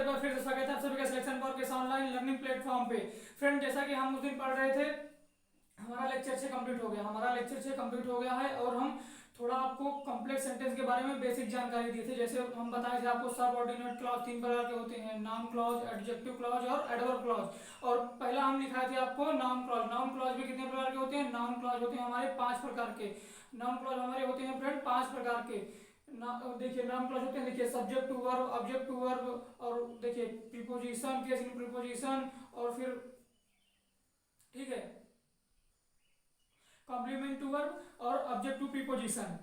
एक बार फिर से स्वागत है आप सभी का selection for case online learning platform पे। फ्रेंड, जैसा कि हम उस दिन पढ़ रहे थे, हमारा लेक्चर 6 कंप्लीट हो गया। है और हम थोड़ा आपको कॉम्प्लेक्स सेंटेंस के बारे में बेसिक जानकारी दी थी। जैसे हम बताए थे आपको सबऑर्डिनेट क्लॉज 3 प्रकार के होते हैं, नाउन क्लॉज, एडजेक्टिव क्लॉज और एडवर्ब क्लॉज। और पहला हम लिखाए थे आपको नाउन क्लॉज। नाउन क्लॉज भी कितने प्रकार के होते हैं? नाउन क्लॉज होते हैं हमारे 5 प्रकार के। नाउन क्लॉज हमारे होते हैं फ्रेंड 5 प्रकार के। देखिए नाउन क्लॉज होते हैं, देखिए subject to verb, object to verb, और देखिए प्रीपोजिशन, केस इन प्रीपोजिशन, और फिर ठीक है कॉम्प्लीमेंट टू वर्ब और ऑब्जेक्ट टू प्रीपोजिशन।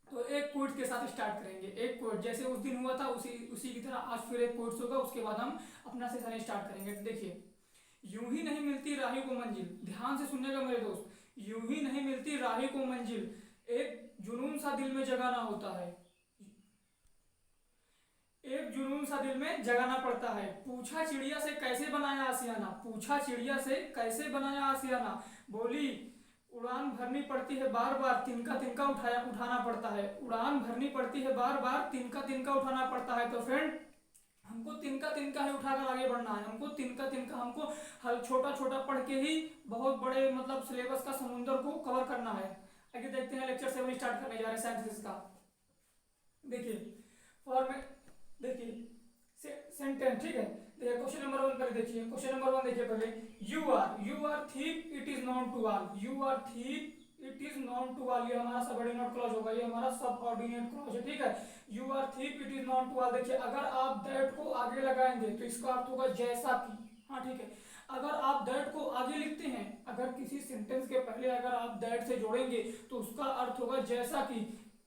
तो एक कोट के साथ स्टार्ट करेंगे। एक कोट जैसे उस दिन हुआ था उसी की तरह आज फिर एक कोट्स होगा, उसके बाद हम अपना सेशन स्टार्ट करेंगे। तो देखिए, यूं ही नहीं मिलती राही को मंजिल। ध्यान से सुनिएगा मेरे दोस्त, यूं ही नहीं मिलती राही को मंजिल, एक जुनून सा दिल में जगाना होता है। एक जुनून सा दिल में जगाना पड़ता है। पूछा चिड़िया से कैसे बनाया आशियाना, पूछा चिड़िया से कैसे बनाया आशियाना, बोली उड़ान भरनी पड़ती है बार बार, तिनका तिनका उठाना पड़ता है। उड़ान भरनी पड़ती है बार बार, तिनका तिनका उठाना पड़ता है। तो फ्रेंड, हमको तिनका तिनका ही उठाकर आगे बढ़ना है। हमको तिनका तिनका, हमको हर छोटा छोटा पढ़ के ही बहुत बड़े मतलब सिलेबस का समुद्र को कवर करना है। आगे देखते हैं, लेक्चर 7 स्टार्ट करने जा रहे हैं सेंटेंसेस का। देखिए फॉर्म, देखिए सेंटेंस, ठीक है। देखिए क्वेश्चन नंबर 1 पहले देखिए। क्वेश्चन नंबर 1 देखिए पहले, you are thief it is known to all. You are thief it is known to all, ये हमारा सबऑर्डिनेट क्लॉज होगा, ये हमारा सबऑर्डिनेट क्लॉज है, ठीक है। You are thief it is known to all. देखिए अगर आप दैट को आगे लगाएंगे तो इसका अर्थ होगा जैसा कि। हाँ ठीक है, अगर आप दैट को आगे लिखते हैं, अगर किसी सेंटेंस के पहले अगर आप दैट से जोड़ेंगे तो उसका अर्थ होगा जैसा कि,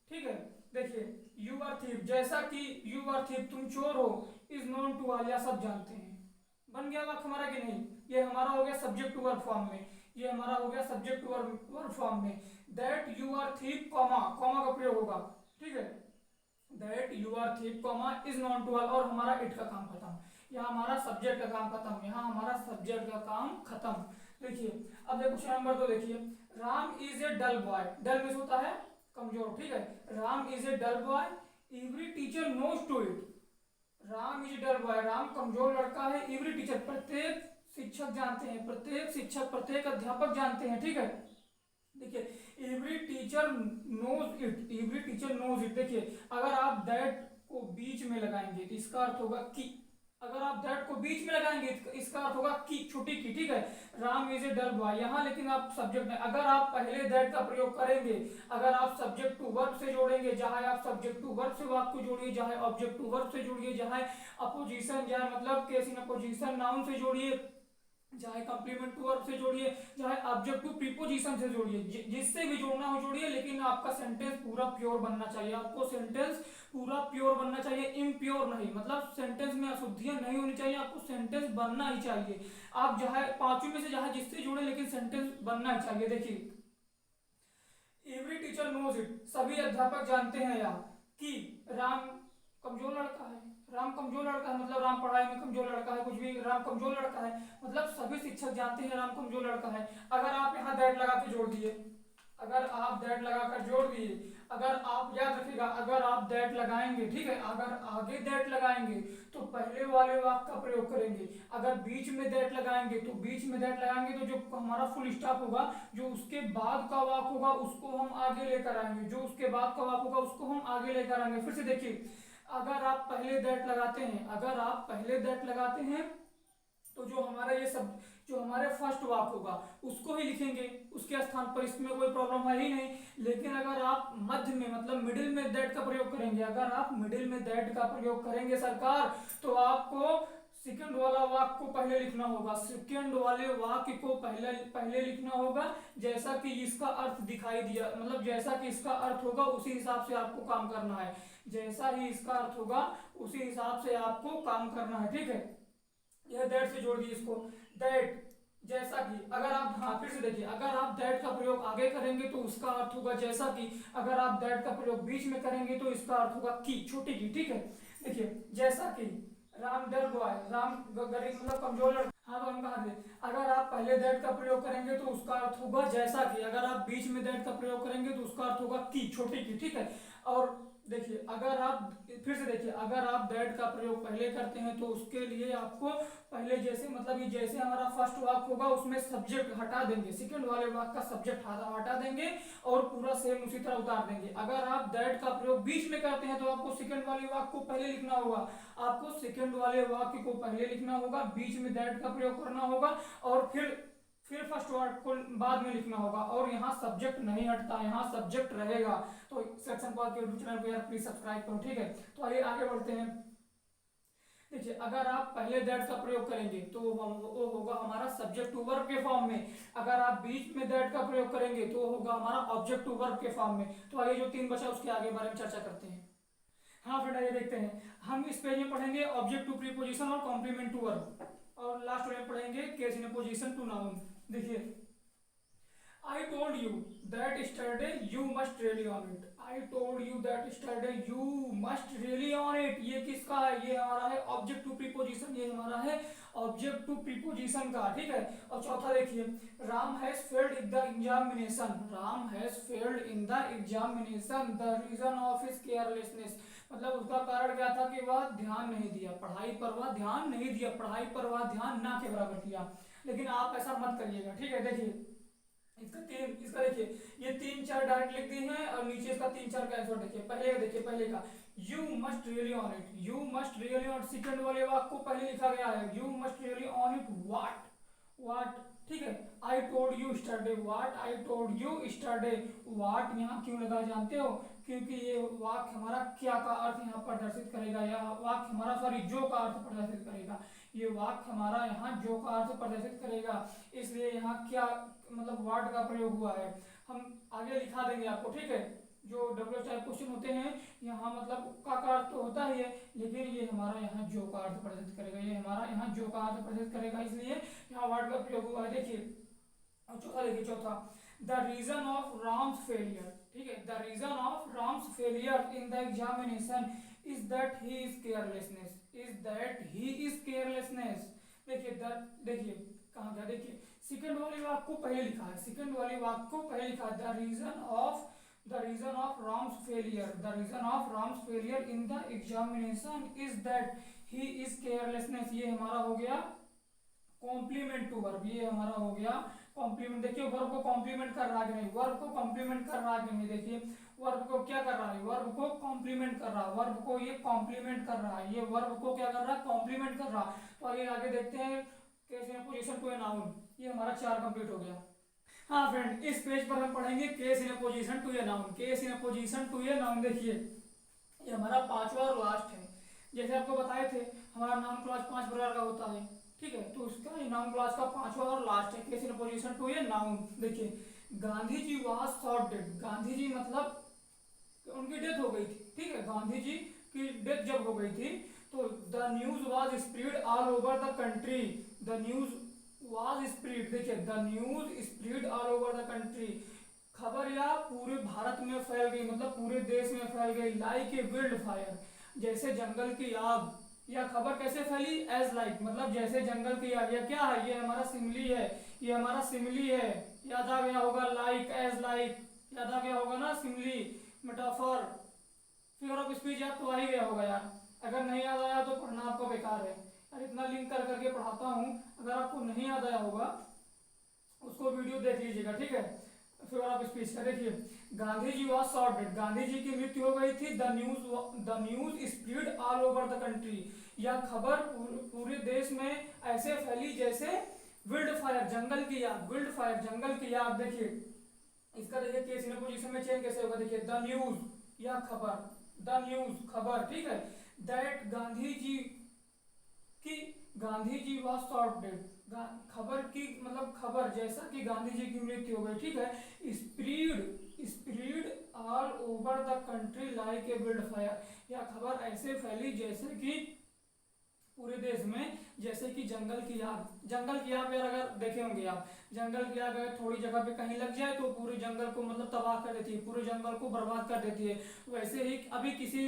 ठीक है। देखिए यू आर थीप, जैसा कि यू आर थीप तुम चोर हो, इज नोन टू ऑल, या सब जानते हैं। बन गया वाक्य हमारा कि नहीं? ये हमारा हो गया सब्जेक्ट टू वर्ब फॉर्म में, ये हमारा हो गया सब्जेक्ट टू वर्ब फॉर्म में। That you are thief comma, comma का प्रयोग होगा, ठीक है। That you are thief comma is known to all, और हमारा इट का काम खत्म। यहाँ हमारा सब्जेक्ट का काम खत्म, यहाँ हमारा सब्जेक्ट का काम खत्म। देखिए अब देखो क्वेश्चन नंबर 2 देखिए, Ram is a dull boy. Dull means होता है कमजोर, ठीक है। Ram is a dull boy, every teacher knows to it. Ram is dull boy, Ram कमजोर लड़का है, एवरी टीचर प्रत्येक शिक्षक जानते हैं, प्रत्येक शिक्षक प्रत्येक अध्यापक जानते हैं, ठीक है। देखिए every teacher knows it, every teacher knows it. देखिए अगर आप दैट को बीच में लगाएंगे तो इसका अर्थ होगा कि, अगर आप दैट को बीच में लगाएंगे तो इसका अर्थ होगा की, छोटी की, ठीक है। Ram is a dull boy, यहाँ लेकिन आप सब्जेक्ट में, अगर आप पहले दैट का प्रयोग करेंगे, अगर आप सब्जेक्ट टू वर्ब से जोड़ेंगे, चाहे आप सब्जेक्ट टू वर्ब से वाक्य को जोड़िए, चाहे ऑब्जेक्ट टू वर्ब से जोड़िए, चाहे अपोजिशन, चाहे मतलब केस इन अपोजिशन नाउन से जोड़िए, चाहे कॉम्प्लीमेंट टू वर्ब से जोड़िए, चाहे ऑब्जेक्ट टू प्रीपोजिशन से जोड़िए, जिससे भी जोड़ना हो जोड़िए, लेकिन आपका सेंटेंस पूरा प्योर बनना चाहिए। आपको सेंटेंस पूरा प्योर बनना चाहिए, इम्प्योर नहीं, मतलब सेंटेंस में अशुद्धियां नहीं होनी चाहिए, आपको सेंटेंस बनना ही चाहिए। आप चाहे पांचों में से चाहे जिससे जोड़े, लेकिन सेंटेंस बनना ही चाहिए। देखिए एवरी टीचर नोज इट, सभी अध्यापक जानते हैं यार कि राम कमजोर लड़का है। राम कमजोर लड़का है मतलब राम पढ़ाई में कमजोर लड़का है, कुछ भी, राम कमजोर लड़का है मतलब सभी शिक्षक जानते हैं राम कमजोर लड़का है। अगर आप यहाँ दैट लगा के जोड़ दिए, अगर आप दैट लगाकर जोड़ दिए, अगर आप याद रखिएगा, अगर आप दैट लगाएंगे, ठीक है, अगर आगे दैट लगाएंगे तो पहले वाले वाक्य का प्रयोग करेंगे, अगर बीच में दैट लगाएंगे तो बीच में दैट लगाएंगे तो जो हमारा फुल स्टॉप होगा, जो उसके बाद का वाक्य होगा उसको हम आगे लेकर आएंगे, जो उसके बाद का वाक्य होगा उसको हम आगे लेकर आएंगे। फिर से देखिए, अगर आप पहले दैट लगाते हैं, अगर आप पहले दैट लगाते हैं तो जो हमारा ये सब, जो हमारे फर्स्ट वाक्य होगा उसको ही लिखेंगे उसके स्थान पर, इसमें कोई प्रॉब्लम है ही नहीं। लेकिन अगर आप मध्य में मतलब मिडिल में दैट का प्रयोग करेंगे, अगर आप मिडिल में दैट का प्रयोग करेंगे सरकार, तो आपको सेकंड वाला वाक्य को पहले लिखना होगा, सेकंड वाले वाक्य को पहले लिखना होगा, जैसा कि इसका अर्थ दिखाई दिया, मतलब जैसा कि इसका अर्थ होगा उसी हिसाब से आपको काम करना है, जैसा ही इसका अर्थ होगा उसी हिसाब से आपको काम करना है, ठीक है। यह दैट से जोड़ दिए इसको, दैट जैसा कि, अगर आप, हाँ फिर से देखिए, अगर आप दैट का प्रयोग आगे करेंगे तो उसका अर्थ होगा जैसा कि, अगर आप दैट का प्रयोग बीच में करेंगे तो इसका अर्थ होगा की, छोटी की, ठीक है। देखिए जैसा कि राम डल बॉय, राम गरीब मतलब कमजोर लड़का, हाँ तो हम कहा थे, अगर आप पहले दैट का प्रयोग करेंगे तो उसका अर्थ होगा जैसा कि, अगर आप बीच में दैट का प्रयोग करेंगे तो उसका अर्थ होगा की, छोटी की, ठीक है। और देखिए अगर आप फिर से देखिए, अगर आप दैट का प्रयोग पहले करते हैं तो उसके लिए आपको पहले जैसे मतलब ये जैसे हमारा फर्स्ट वाक्य होगा उसमें सब्जेक्ट हटा देंगे, सेकंड वाले वाक्य का सब्जेक्ट हटा देंगे और पूरा सेम उसी तरह उतार देंगे। अगर आप दैट का प्रयोग बीच में करते हैं तो आपको सेकंड वाले वाक्य को पहले लिखना होगा, आपको सेकंड वाले वाक्य को पहले लिखना होगा, बीच में दैट का प्रयोग करना होगा और फिर फर्स्ट वर्ड को बाद में लिखना होगा। और यहाँ सब्जेक्ट नहीं हटता, यहाँ सब्जेक्ट रहेगा। तो सेक्शन पार्ट के यूट्यूब चैनल को यार प्लीज सब्सक्राइब करो, ठीक है। तो आइए आगे बढ़ते हैं। देखिए अगर आप पहले दैट का प्रयोग करेंगे तो वो होगा हमारा सब्जेक्ट टू वर्ब के फॉर्म में, अगर आप बीच में दैट का प्रयोग करेंगे तो होगा हमारा ऑब्जेक्ट टू वर्ब के फॉर्म में। तो आइए जो 3 बचा उसके आगे बारे में चर्चा करते हैं। हाँ फ्रेंड आइए देखते हैं, हम इस पेज में पढ़ेंगे ऑब्जेक्ट टू प्रीपोजिशन और कॉम्प्लीमेंट टू वर्ब, और लास्ट में पढ़ेंगे case in position to noun. देखिए I told you that yesterday you must really on it. I told you that yesterday you must really on it. ये किसका है? ये हमारा है ऑब्जेक्ट टू प्रीपोजिशन, ये हमारा है ऑब्जेक्ट टू प्रीपोजिशन का, ठीक है। और चौथा देखिए, Ram has failed in the examination, Ram has failed in the examination, the reason of his carelessness, मतलब उसका कारण क्या था कि वह ध्यान नहीं दिया पढ़ाई पर, वह ध्यान नहीं दिया पढ़ाई पर, वह ध्यान ना के बराबर किया। लेकिन आप ऐसा मत करिएगा, ठीक है। देखिए इसका देखिए ये 3-4 डायरेक्ट लिख दी हैं और नीचे इसका 3-4 का आंसर देखिए। पहले का देखिए, पहले का you must really on it, you must really on, second वाले वाक्य को पहले लिखा गया है you must really on it what, ठीक है। I told you yesterday what, I told you yesterday what, यहाँ क्यों लगा जानते हो? क्योंकि ये वाक्य हमारा क्या का अर्थ यहाँ प्रदर्शित करेगा, या वाक्य हमारा सॉरी जो का अर्थ प्रदर्शित करेगा, ये वाक्य हमारा यहाँ जो का अर्थ प्रदर्शित करेगा, इसलिए यहाँ क्या मतलब वर्ड का प्रयोग हुआ है। हम आगे लिखा देंगे आपको, ठीक है। जो डब्ल्यू टाइप क्वेश्चन होते हैं यहाँ मतलब का अर्थ तो होता ही है, लेकिन ये हमारा यहाँ जो का अर्थ प्रदर्शित करेगा, ये हमारा यहाँ जो का अर्थ प्रदर्शित करेगा, इसलिए यहाँ वर्ड का प्रयोग हुआ है। देखिए और चौथा देखिए, चौथा the reason of Ram's failure, ठीक है। The reason of Ram's failure in the examination is that he is carelessness, is that he is carelessness. देखिए कहाँ गया, देखिए सेकंड वाले वाक्य को पहले लिखा है, सेकंड वाले वाक्य को पहले लिखा है, the reason of Ram's failure, the reason of Ram's failure in the examination is that he is carelessness, ये हमारा हो गया कॉम्प्लीमेंट टू वर्ब, ये हमारा हो गया कॉम्प्लीमेंट। देखिए वर्ब को कॉम्प्लीमेंट कर रहा है कि नहीं, वर्ब को कॉम्प्लीमेंट कर रहा है कि नहीं। देखिए वर्ब को क्या कर रहा है, वर्ब को कॉम्प्लीमेंट कर रहा है, वर्ब को ये कॉम्प्लीमेंट कर रहा है, ये वर्ब को क्या कर रहा है, कॉम्प्लीमेंट कर रहा है। तो आगे आगे देखते हैं case in position to a noun, ये हमारा 4 कंप्लीट हो गया। हाँ फ्रेंड इस पेज पर हम पढ़ेंगे case in position to a noun, case in position to a noun. देखिए ये हमारा 5वां और लास्ट है। जैसे आपको बताए थे हमारा नाउन क्लॉज 5 प्रकार का होता है, ठीक है। तो उसका नाउन क्लॉज का 5वां और लास्ट है case in position to a noun. देखिए Gandhi ji was shot dead, Gandhi ji मतलब उनकी डेथ हो गई थी, ठीक है। गांधी जी की डेथ जब हो गई थी तो the news was spread all over the country, the news was spread, देखिए the news spread all over the country, खबर या पूरे भारत में फैल गई, मतलब पूरे देश में फैल गई, लाइक ए विल्ड फायर, जैसे जंगल की आग। या खबर कैसे फैली, एज लाइक, मतलब जैसे जंगल की आग। या क्या है, ये हमारा सिमली है, ये हमारा सिमली है, याद आ गया होगा, लाइक एज लाइक, याद आ गया होगा ना, Simli metaphor. Figure of speech याद तो आ ही गया होगा यार, अगर नहीं याद आया तो पढ़ना आपको बेकार है यार, इतना लिंक कर करके पढ़ाता हूँ, अगर आपको नहीं याद आया होगा उसको वीडियो देख लीजिएगा, ठीक है। फिगर ऑफ स्पीच का देखिए Gandhi ji was shot dead, Gandhi जी की मृत्यु हो गई थी, the news spread all over the country, या खबर पूरे देश में ऐसे फैली जैसे विल्ड फायर, जंगल की आग, विल्ड फायर जंगल की आग। देखिए इसका देखिए केस इन पोजीशन में चेंज कैसे होगा, देखिए द न्यूज या खबर, द न्यूज खबर, ठीक है, that Gandhi ji was shot dead, खबर की मतलब खबर जैसा कि गांधी जी की मृत्यु हो गई, ठीक है। Spread all over the country like a wild fire, या खबर ऐसे फैली जैसे कि पूरे देश में जैसे कि जंगल की आग। जंगल की आग अगर देखे होंगे आप, जंगल की आग अगर थोड़ी जगह पे कहीं लग जाए तो पूरे जंगल को मतलब तबाह कर देती है, पूरे जंगल को बर्बाद कर देती है। वैसे ही अभी किसी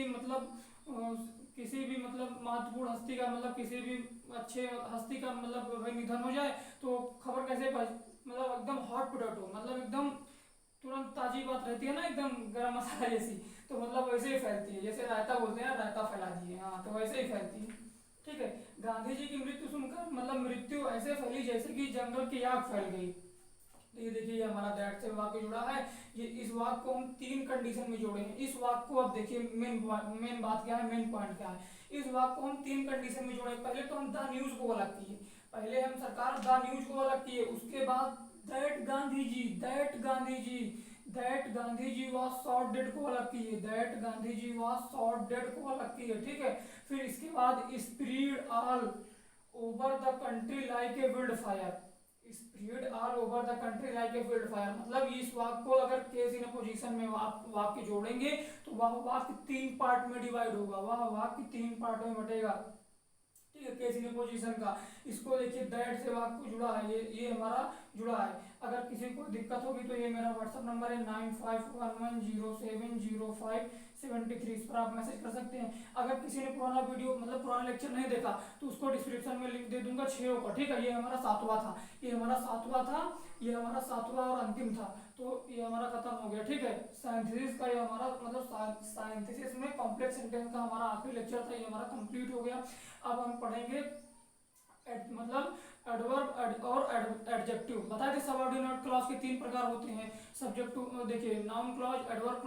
भी मतलब महत्वपूर्ण हस्ती का मतलब किसी भी अच्छे हस्ती का मतलब निधन हो जाए तो खबर कैसे मतलब एकदम हॉट पोटैटो, मतलब एकदम तुरंत ताजी बात रहती है ना, एकदम गरम मसाला जैसी, तो मतलब वैसे ही फैलती है, जैसे रायता बोलते हैं ना, रायता फैला दिए, हाँ तो वैसे ही फैलती है। ठीक है। गांधी जी की मृत्यु सुनकर मतलब मृत्यु ऐसे फैली जैसे कि जंगल की आग फैल गई। ये देखिए, ये हमारा दैट से वाक्य जुड़ा है। ये इस वाक्य को हम तीन कंडीशन में जोड़े हैं। इस वाक्य को अब देखिए, मेन बात क्या है, मेन पॉइंट क्या है। इस वाक्य को हम तीन कंडीशन में जोड़े। पहले तो हम द न्यूज को अलग किए, पहले हम सरकार द न्यूज को अलग किए, उसके बाद that Gandhi ji was shot dead को अलग किए, that Gandhi ji was shot dead को अलग किए। ठीक है। फिर इसके बाद spread all over the country like a wild fire, spread all over the country like a field fire, मतलब इस वाक्य को अगर केस इन पोजीशन में वाक्य जोड़ेंगे तो वह वाक्य तीन पार्ट में डिवाइड होगा, वह वाक्य तीन पार्ट में बटेगा। ठीक है। केस इन पोजीशन का, इसको देखिए दैट से वाक्य जुड़ा है, ये हमारा जुड़ा है। अगर किसी को दिक्कत होगी तो ये मेरा व्हाट्सअप नंबर है 9511070573, इस पर आप मैसेज कर सकते हैं। अगर किसी ने पुराना वीडियो मतलब पुराना लेक्चर नहीं देखा तो उसको डिस्क्रिप्शन में लिंक दे दूंगा 6 का। ठीक है। ये हमारा सातवां था, ये हमारा सातवां और अंतिम था, तो ये हमारा खत्म हो गया। ठीक है। साइंथेसिस का ये हमारा मतलब साइंथेसिस में कॉम्प्लेक्स सेंटेंस का हमारा आखिरी लेक्चर था, ये हमारा कंप्लीट हो गया। अब हम पढ़ेंगे मतलब एडवर्ब और एडजेक्टिव। बताए थे सबऑर्डिनेट क्लॉज के तीन प्रकार होते हैं, सब्जेक्टिव देखिए नाउन क्लॉज, एडवर्ब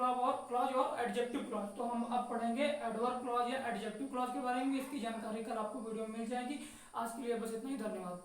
क्लॉज और एडजेक्टिव क्लॉज। तो हम अब पढ़ेंगे एडवर्ब क्लॉज या एडजेक्टिव क्लॉज के बारे में। इसकी जानकारी कल आपको वीडियो में मिल जाएगी। आज के लिए बस इतना ही, धन्यवाद।